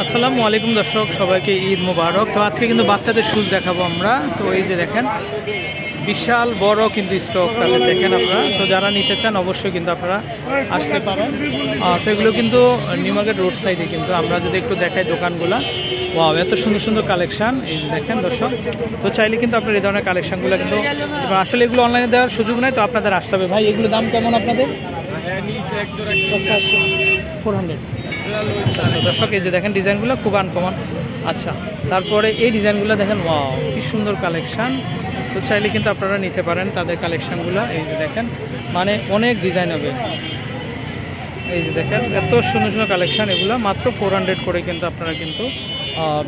আসসালামু আলাইকুম দর্শক, সবাইকে ঈদ মুবারক। তো আজকে কিন্তু বাচ্চাদের শুজ দেখাবো আমরা। তো এই যে দেখেন বিশাল বড় কিন্তু স্টক তাহলে দেখেন আপনারা। তো যারা নিতে চান অবশ্যই কিন্তু আপনারা আসতে পারেন। তো এগুলো কিন্তু নিউ মার্কেট রোড সাইডে। কিন্তু আমরা যদি একটু দেখাই দোকানগুলা, ওয়াও এত সুন্দর সুন্দর কালেকশন। এই যে দেখেন দর্শক, তো চাইলে কিন্তু আপনার এই ধরনের কালেকশনগুলো কিন্তু আসলে এগুলো অনলাইনে দেওয়ার সুযোগ নাই, তো আপনাদের আসতে হবে। ভাই এগুলো দাম কেমন আপনাদের? 400। আচ্ছা দর্শক, এই যে দেখেন ডিজাইনগুলো খুব আনকমন। আচ্ছা, তারপরে এই ডিজাইনগুলো দেখেন, ওয়াও কি সুন্দর কালেকশন। তো চাইলে কিন্তু আপনারা নিতে পারেন তাদের কালেকশনগুলো। এই যে দেখেন মানে অনেক ডিজাইন হবে। এই যে দেখেন এত সুন্দর সুন্দর কালেকশন, এগুলো মাত্র 400 করে কিন্তু আপনারা কিন্তু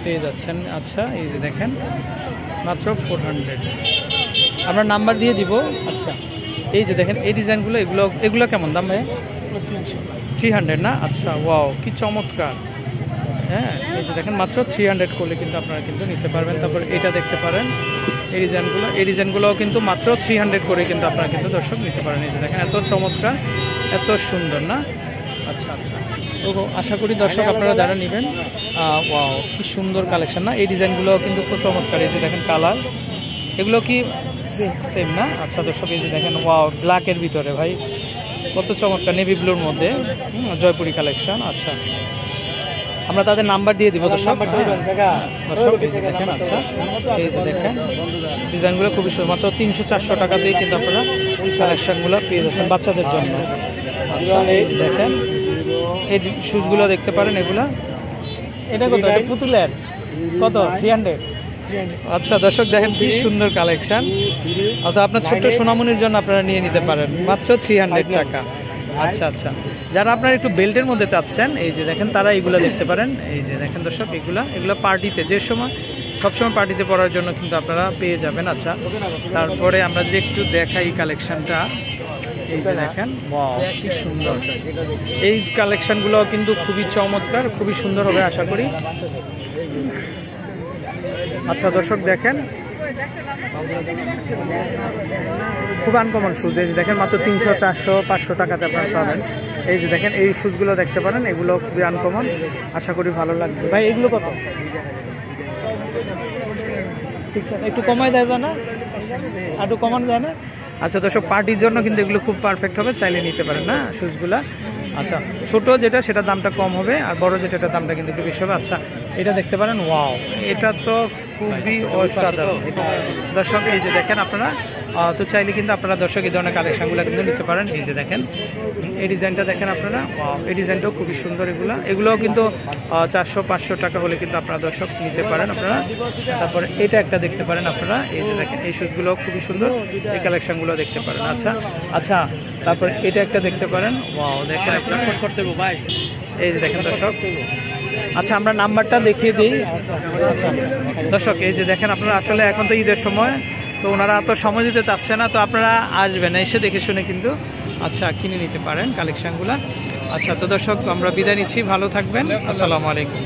পেয়ে যাচ্ছেন। আচ্ছা, এই যে দেখেন মাত্র 400। আমরা নাম্বার দিয়ে দিব। আচ্ছা, এই যে দেখেন এই ডিজাইনগুলো, এগুলো কেমন দাম ভাই? 300 না? আচ্ছা, ওয়াও কি চমৎকার। হ্যাঁ, এই যে দেখেন মাত্র 300 করলে কিন্তু আপনারা কিন্তু নিতে পারবেন। তারপর এটা দেখতে পারেন, এই ডিজাইনগুলোও কিন্তু মাত্র 300 করে কিন্তু আপনারা কিন্তু দর্শক নিতে পারেন। এই যে দেখেন এত চমৎকার, এত সুন্দর না? আচ্ছা আচ্ছা, তো আশা করি দর্শক আপনারা যারা নেবেন, ওয়াও কি সুন্দর কালেকশন না? এই ডিজাইনগুলো কিন্তু খুব চমৎকার। এই যে দেখেন কালার, এগুলো কি সেম না? আচ্ছা দর্শক, এই যে দেখেন ওয়াও ব্ল্যাকের ভিতরে ভাই কত চমৎকার, নেভি ব্লুর মধ্যে জয়পুরি কালেকশন। আচ্ছা, আমরা তাদের নাম্বার দিয়ে দিব দর্শক। দর্শক এই যে দেখেন, আচ্ছা এই যে দেখেন ডিজাইনগুলো খুবই সুন্দর। মাত্র 300-400 টাকা দিয়ে কিন্তু আপনারা কালেকশনগুলো পেয়ে যাচ্ছেন বাচ্চাদের জন্য। আচ্ছা, এই দেখেন এই শুজগুলো দেখতে পারেন। এগুলা এটা কত? এটা পুতুলের কত? 300। আচ্ছা দর্শক দেখেন কি সুন্দর কালেকশন। অর্থাৎ আপনার ছোট্ট সোনামণির জন্য আপনারা নিয়ে নিতে পারেন মাত্র 300 টাকা। আচ্ছা আচ্ছা, যারা আপনারা একটু বেল্টের মধ্যে চাচ্ছেন, এই যে দেখেন তারা এইগুলো দেখতে পারেন। এই যে দেখেন দর্শক, এগুলো পার্টিতে, যে সময় সবসময় পার্টিতে পরার জন্য কিন্তু আপনারা পেয়ে যাবেন। আচ্ছা, তারপরে আমরা যদি একটু দেখাই কালেকশনটা, এই যে দেখেন ওয়াও কি সুন্দর। এই কালেকশনগুলো কিন্তু খুবই চমৎকার, খুবই সুন্দর হবে আশা করি। আচ্ছা দর্শক দেখেন খুব আনকমন শুজ। এই যে দেখেন মাত্র 300-400-500 টাকাতে আপনারা পাবেন। এই যে দেখেন এই শুজগুলো দেখতে পারেন, এগুলো খুবই আনকমন, আশা করি ভালো লাগবে। ভাই এগুলো কত? 600। একটু কমাই দেয় না? একটু কমানো যায় না? আচ্ছা দর্শক, পার্টির জন্য কিন্তু এগুলো খুব পারফেক্ট হবে, চাইলে নিতে পারেন না শুজগুলা। আচ্ছা, ছোট যেটা সেটার দামটা কম হবে, আর বড় যেটার দামটা কিন্তু একটু বেশি হবে। আচ্ছা, এটা দেখতে পারেন, ওয়াও এটা তো খুবই অসাধারণ দর্শক। এই যে দেখেন আপনারা, তো চাইলে কিন্তু আপনারা দর্শক এই ধরনের কালেকশনগুলো কিন্তু নিতে পারেন। এই যে দেখেন এই ডিজাইনটা দেখেন আপনারা, এই ডিজাইনটাও খুবই সুন্দর। এগুলোও কিন্তু 400-500 টাকা হলে কিন্তু আপনারা দর্শক নিতে পারেন আপনারা। তারপরে এটা একটা দেখতে পারেন আপনারা। এই যে দেখেন এই শুজগুলো খুবই সুন্দর, এই কালেকশনগুলো দেখতে পারেন। আচ্ছা আচ্ছা, তারপর এটা একটা দেখতে পারেন, ওয়াও দেখেন করতে ভাই। এই যে দেখেন দর্শক, আচ্ছা আমরা নাম্বারটা দেখিয়ে দিই। আচ্ছা দর্শক, এই যে দেখেন আপনারা, আসলে এখন তো ঈদের সময়, তো ওনারা এত সময় দিতে চাচ্ছে না, তো আপনারা আসবেন, এসে দেখে শুনে কিন্তু আচ্ছা কিনে নিতে পারেন কালেকশনগুলো। আচ্ছা, তো দর্শক আমরা বিদায় নিচ্ছি, ভালো থাকবেন, আসসালামু আলাইকুম।